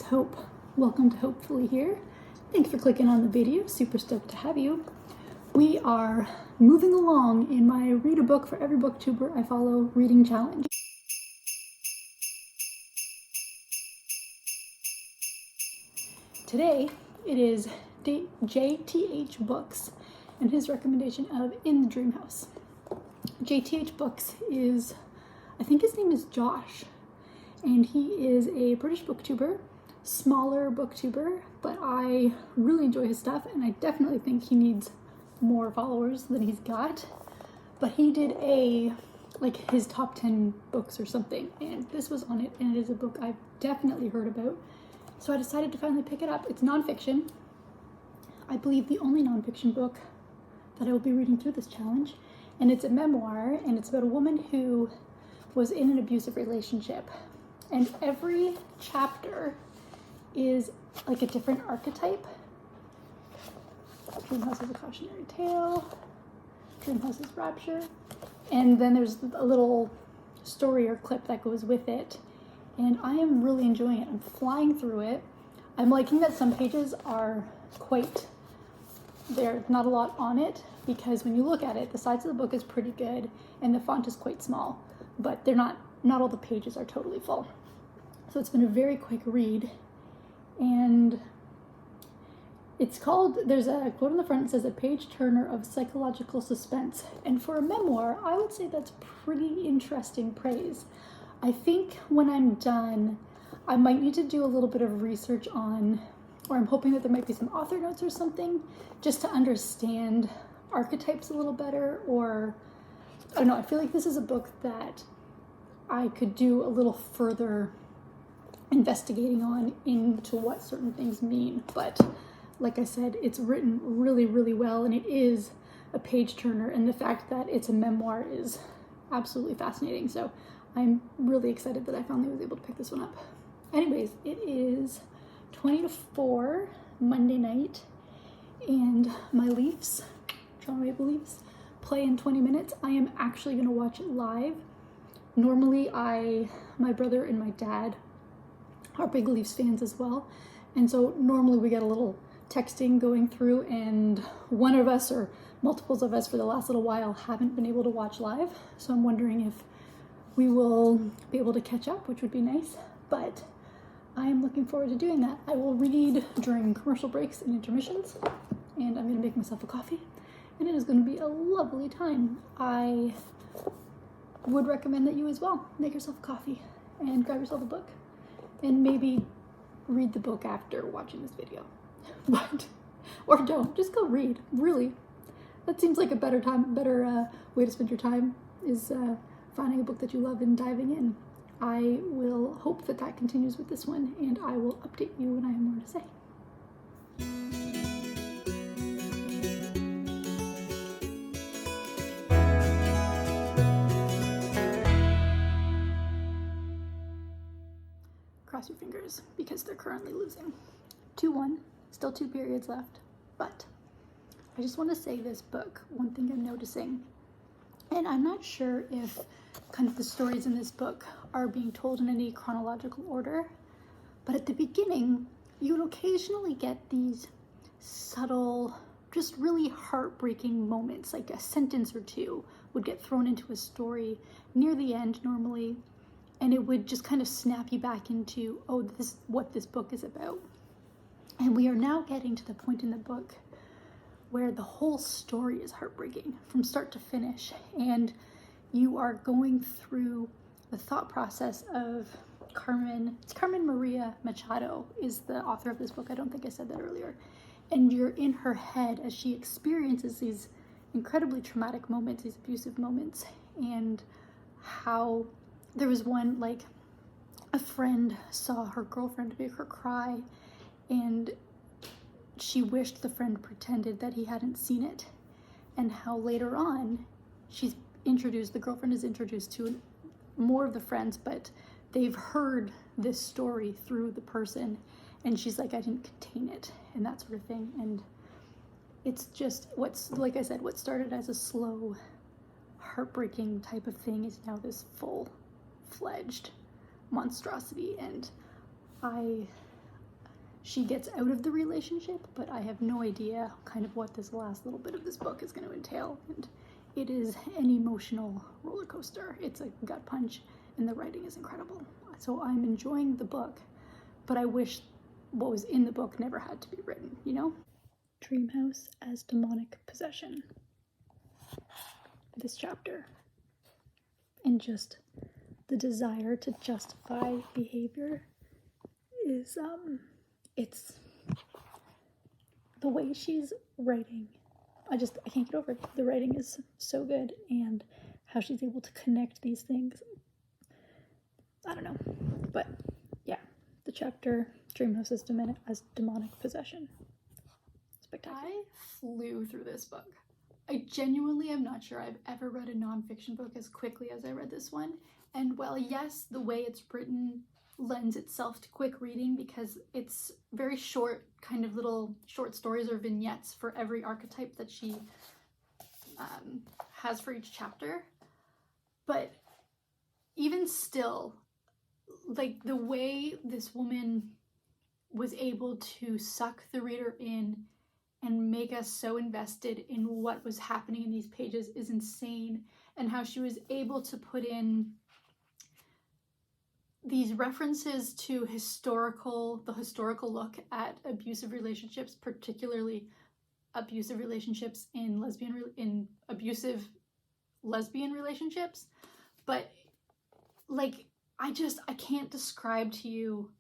Hope. Welcome to Hopefully Here. Thanks for clicking on the video. Super stoked to have you. We are moving along in my Read a Book for Every Booktuber I Follow reading challenge. Today it is JTHBooks and his recommendation of In the Dream House. JTHBooks is, I think his name is Josh, and he is a British booktuber, smaller booktuber, but I really enjoy his stuff and I definitely think he needs more followers than he's got. But he did his top 10 books or something, and this was on it, and it is a book I've definitely heard about. So I decided to finally pick it up. It's nonfiction. I believe the only nonfiction book that I will be reading through this challenge. And it's a memoir, and it's about a woman who was in an abusive relationship. And every chapter is like a different archetype. Dream House is a cautionary tale. Dream House is rapture. And then there's a little story or clip that goes with it. And I am really enjoying it. I'm flying through it. I'm liking that some pages are there's not a lot on it, because when you look at it, the size of the book is pretty good and the font is quite small, but not all the pages are totally full. So it's been a very quick read, and there's a quote on the front that says, "A page turner of psychological suspense." And for a memoir, I would say that's pretty interesting praise. I think when I'm done, I might need to do a little bit of research on, or I'm hoping that there might be some author notes or something, just to understand archetypes a little better, or I don't know, I feel like this is a book that I could do a little further investigating on into what certain things mean. But like I said, it's written really, really well, and it is a page turner, and the fact that it's a memoir is absolutely fascinating. So I'm really excited that I finally was able to pick this one up. Anyways, it is 20 to 4 Monday night, and my Leafs, Toronto Maple Leafs, play in 20 minutes. I am actually going to watch it live. Normally my brother and my dad are big Leafs fans as well, and so normally we get a little texting going through, and one of us or multiples of us for the last little while haven't been able to watch live, so I'm wondering if we will be able to catch up, which would be nice, but I am looking forward to doing that. I will read during commercial breaks and intermissions, and I'm going to make myself a coffee, and it is going to be a lovely time. I would recommend that you as well make yourself a coffee and grab yourself a book, and maybe read the book after watching this video. But, or don't, just go read. Really, that seems like a better way to spend your time, is finding a book that you love and diving in. I will hope that continues with this one, and I will update you when I have more to say. Cross your fingers, because they're currently losing. 2-1, still 2 periods left, but I just want to say this book, one thing I'm noticing, and I'm not sure if kind of the stories in this book are being told in any chronological order, but at the beginning, you would occasionally get these subtle, just really heartbreaking moments, like a sentence or two would get thrown into a story near the end normally, and it would just kind of snap you back into, oh, this is what this book is about. And we are now getting to the point in the book where the whole story is heartbreaking from start to finish, and you are going through the thought process of Carmen Maria Machado is the author of this book. I don't think I said that earlier. And you're in her head as she experiences these incredibly traumatic moments, these abusive moments, and how there was one, like, a friend saw her girlfriend make her cry, and she wished the friend pretended that he hadn't seen it, and how later on the girlfriend is introduced to more of the friends, but they've heard this story through the person, and she's like, I didn't contain it, and that sort of thing. And it's just, like I said, what started as a slow, heartbreaking type of thing is now this full-fledged monstrosity, and I she gets out of the relationship, but I have no idea kind of what this last little bit of this book is going to entail. And it is an emotional roller coaster. It's a gut punch, and the writing is incredible. So I'm enjoying the book, but I wish what was in the book never had to be written, you know? Dreamhouse as demonic possession. This chapter. And just the desire to justify behavior is, it's the way she's writing. I can't get over it. The writing is so good, and how she's able to connect these things. I don't know. But yeah, the chapter Dreamhouse as demonic possession. Spectacular. I flew through this book. I genuinely am not sure I've ever read a nonfiction book as quickly as I read this one. And while yes, the way it's written lends itself to quick reading because it's very short, kind of little short stories or vignettes for every archetype that she has for each chapter. But even still, like the way this woman was able to suck the reader in and make us so invested in what was happening in these pages is insane. And how she was able to put in these references to the historical look at abusive relationships, particularly abusive relationships in abusive lesbian relationships. But like, I can't describe to you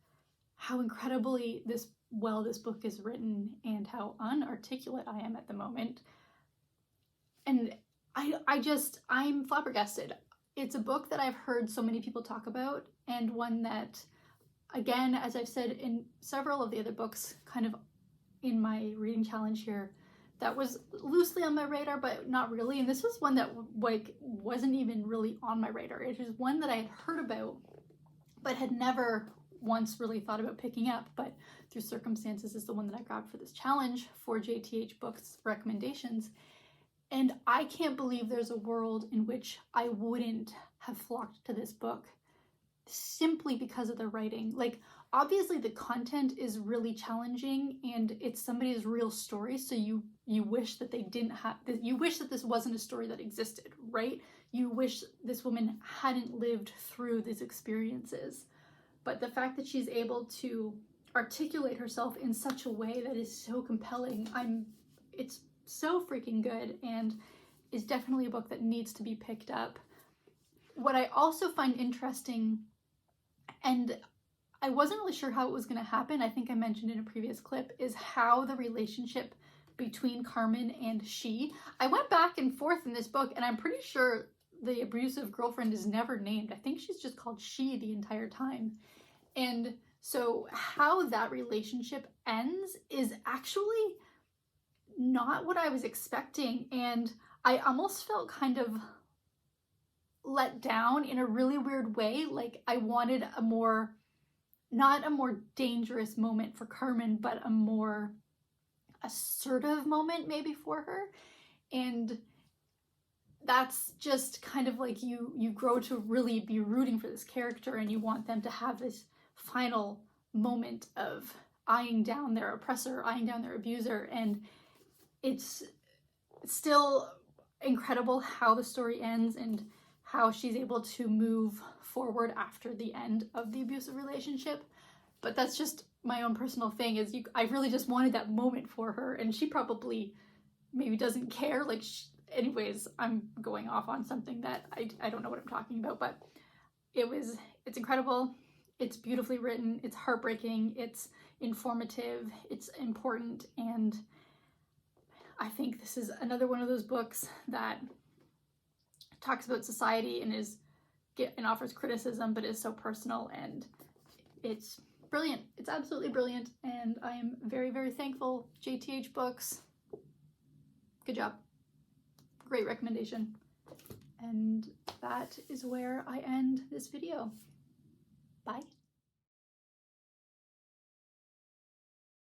how incredibly this book is written and how unarticulate I am at the moment. And I'm flabbergasted. It's a book that I've heard so many people talk about, and one that, again, as I've said in several of the other books kind of in my reading challenge here, that was loosely on my radar, but not really. And this was one that like wasn't even really on my radar. It was one that I had heard about, but had never once really thought about picking up, but through circumstances is the one that I grabbed for this challenge for JTHBooks recommendations. And I can't believe there's a world in which I wouldn't have flocked to this book simply because of the writing. Like, obviously the content is really challenging and it's somebody's real story, so you wish that they didn't have, you wish that this wasn't a story that existed, right? You wish this woman hadn't lived through these experiences. But the fact that she's able to articulate herself in such a way that is so compelling, it's so freaking good, and is definitely a book that needs to be picked up. What I also find interesting, and I wasn't really sure how it was going to happen, I think I mentioned in a previous clip, is how the relationship between Carmen and she. I went back and forth in this book, and I'm pretty sure the abusive girlfriend is never named. I think she's just called she the entire time. And so how that relationship ends is actually not what I was expecting, and I almost felt kind of let down in a really weird way. Like, I wanted not a more dangerous moment for Carmen, but a more assertive moment maybe for her. And that's just kind of like you grow to really be rooting for this character, and you want them to have this final moment of eyeing down their oppressor, eyeing down their abuser. And it's still incredible how the story ends and how she's able to move forward after the end of the abusive relationship. But that's just my own personal thing, is I really just wanted that moment for her, and she probably maybe doesn't care. Like, anyways, I'm going off on something that I don't know what I'm talking about, but it's incredible. It's beautifully written, it's heartbreaking, it's informative, it's important, and I think this is another one of those books that talks about society and offers criticism, but is so personal, and it's brilliant. It's absolutely brilliant, and I am very, very thankful. JTHBooks, good job. Great recommendation. And that is where I end this video. Bye.